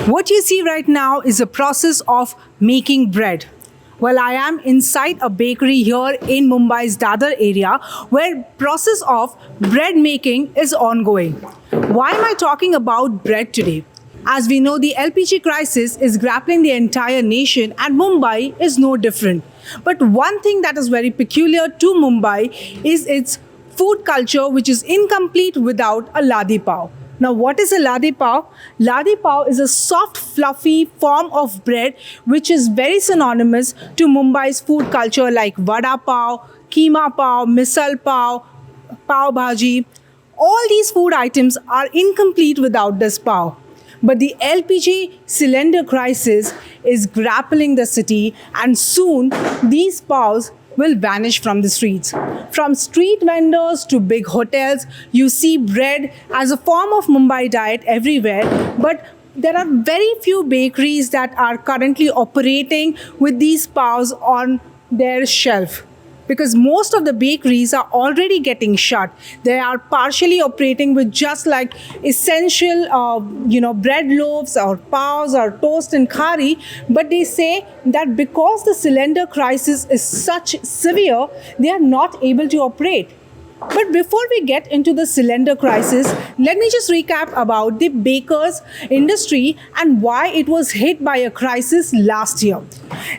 What you see right now is a process of making bread. Well, I am inside a bakery here in Mumbai's Dadar area where process of bread making is ongoing. Why am I talking about bread today? As we know, the LPG crisis is grappling the entire nation and Mumbai is no different. But one thing that is very peculiar to Mumbai is its food culture, which is incomplete without a ladi pav. Now, what is a ladi pav? Ladi pav is a soft, fluffy form of bread which is very synonymous to Mumbai's food culture like vada pav, keema pav, misal pav, pav bhaji. All these food items are incomplete without this pav. But the LPG cylinder crisis is grappling the city, and soon these pavs will vanish from the streets. From street vendors to big hotels, you see bread as a form of Mumbai diet everywhere, but there are very few bakeries that are currently operating with these pavs on their shelf, because most of the bakeries are already getting shut. They are partially operating with just like essential, bread loaves or pavs or toast and khari. But they say that because the cylinder crisis is such severe, they are not able to operate. But before we get into the cylinder crisis, let me just recap about the bakers industry and why it was hit by a crisis last year.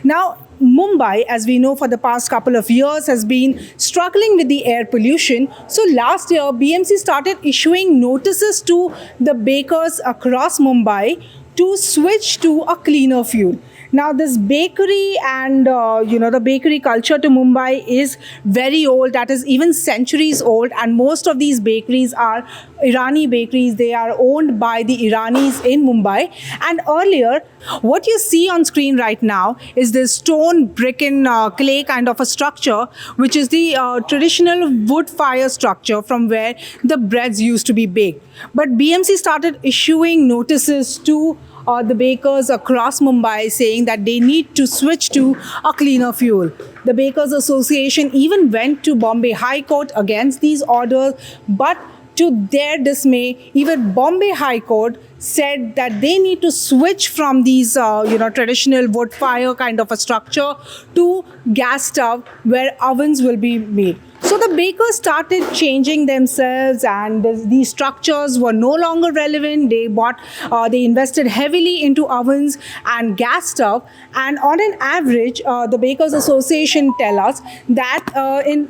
Now, Mumbai, as we know for the past couple of years, has been struggling with the air pollution. So last year, BMC started issuing notices to the bakers across Mumbai to switch to a cleaner fuel. Now, this bakery and the bakery culture to Mumbai is very old. That is even centuries old. And most of these bakeries are Irani bakeries. They are owned by the Iranis in Mumbai. And earlier, what you see on screen right now is this stone, brick and clay kind of a structure, which is the traditional wood fire structure from where the breads used to be baked. But BMC started issuing notices to the bakers across Mumbai saying that they need to switch to a cleaner fuel. The Bakers Association even went to Bombay High Court against these orders, but to their dismay, even Bombay High Court said that they need to switch from these traditional wood fire kind of a structure to gas stove where ovens will be made. So the bakers started changing themselves, and these structures were no longer relevant. They invested heavily into ovens and gas stove, and on an average, the Bakers Association tell us that in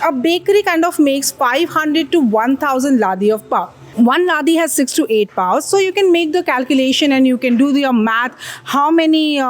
a bakery kind of makes 500 to 1,000 ladi of pav. One ladi has 6 to 8 pavs, so you can make the calculation and you can do your math how many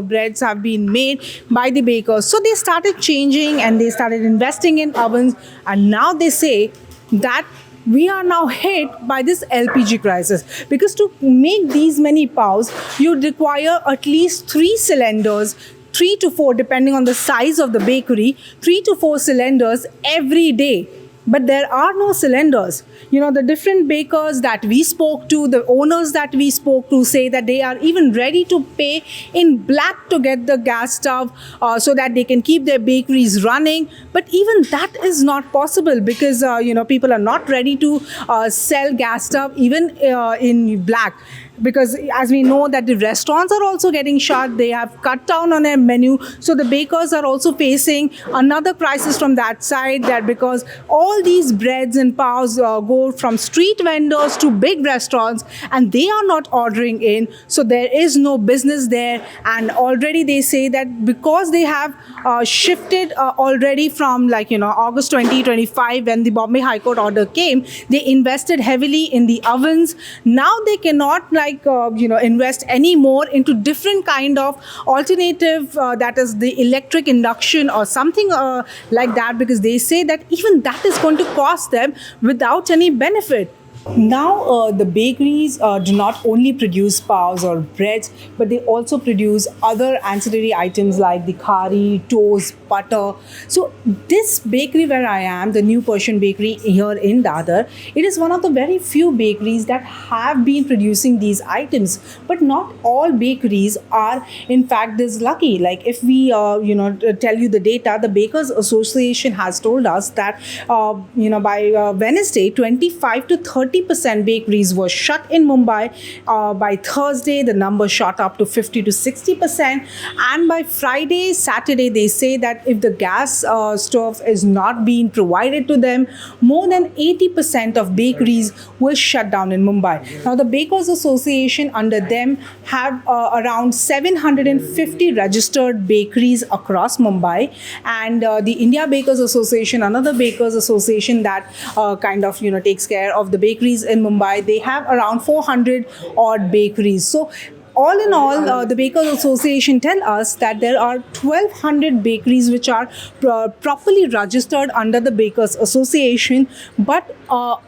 breads have been made by the bakers. So they started changing and they started investing in ovens, and now they say that we are now hit by this LPG crisis, because to make these many pavs you require at least 3 cylinders, 3 to 4 depending on the size of the bakery, 3 to 4 cylinders every day. But there are no cylinders. The different bakers that we spoke to, the owners that we spoke to, say that they are even ready to pay in black to get the gas stove so that they can keep their bakeries running. But even that is not possible because, people are not ready to sell gas stove even in black. Because as we know that the restaurants are also getting shut, they have cut down on their menu. So the bakers are also facing another crisis from that side, that because all these breads and pavs go from street vendors to big restaurants and they are not ordering in. So there is no business there. And already they say that because they have shifted already from August 2025 when the Bombay High Court order came, they invested heavily in the ovens. Now they cannot invest any more into different kind of alternative that is the electric induction or something like that, because they say that even that is going to cost them without any benefit. Now, the bakeries do not only produce pavs or breads, but they also produce other ancillary items like the khari, toast, butter. So, this bakery where I am, the New Persian Bakery here in Dadar, it is one of the very few bakeries that have been producing these items. But not all bakeries are, in fact, this lucky. Like if we, tell you the data, the Bakers Association has told us that, by Wednesday, 25 to 30 30% bakeries were shut in Mumbai. By Thursday, the number shot up to 50 to 60%. And by Friday, Saturday, they say that if the gas stove is not being provided to them, more than 80% of bakeries will shut down in Mumbai. Now, the Bakers Association, under them, have around 750 registered bakeries across Mumbai, and the India Bakers Association, another bakers association that takes care of the bakeries in Mumbai, they have around 400 odd bakeries. So all in all, the Bakers Association tell us that there are 1,200 bakeries which are properly registered under the Bakers Association, but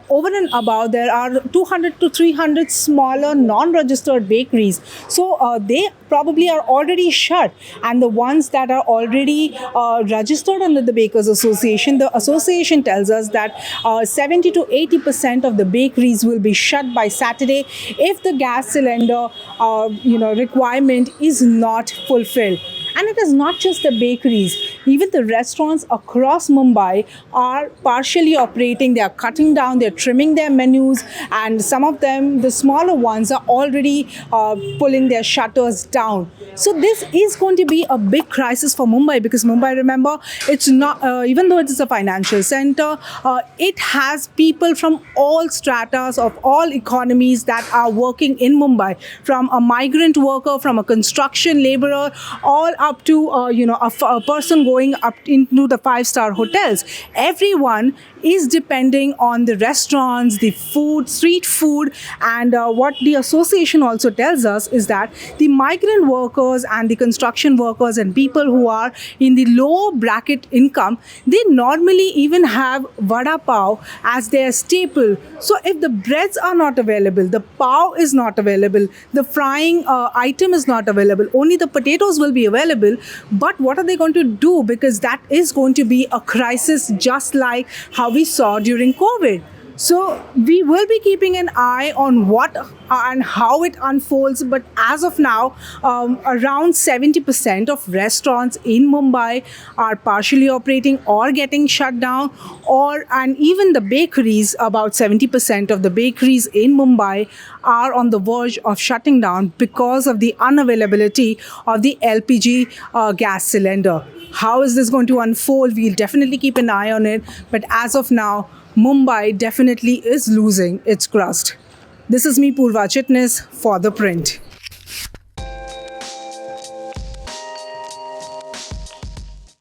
over and above, there are 200 to 300 smaller non-registered bakeries. So they probably are already shut, and the ones that are already registered under the Bakers Association, the association tells us that 70 to 80% of the bakeries will be shut by Saturday if the gas cylinder requirement is not fulfilled. And it is not just the bakeries, even the restaurants across Mumbai are partially operating. They are cutting down, they're trimming their menus, and some of them, the smaller ones, are already pulling their shutters down. So this is going to be a big crisis for Mumbai, because Mumbai, remember, it's not, even though it is a financial center, it has people from all stratas of all economies that are working in Mumbai, from a migrant worker, from a construction laborer, all up to a person going up into the 5-star hotels. Everyone is depending on the restaurants, the food, street food, and what the association also tells us is that the migrant workers and the construction workers and people who are in the low bracket income, they normally even have vada pav as their staple. So if the breads are not available, the pav is not available, the frying item is not available, only the potatoes will be available. But what are they going to do? Because that is going to be a crisis, just like how we saw during COVID. So we will be keeping an eye on what and how it unfolds. But as of now, around 70% of restaurants in Mumbai are partially operating or getting shut down, and even the bakeries, about 70% of the bakeries in Mumbai are on the verge of shutting down because of the unavailability of the LPG gas cylinder. How is this going to unfold? We'll definitely keep an eye on it. But as of now, Mumbai definitely is losing its crust. This is me, Purva Chitnis, for The Print.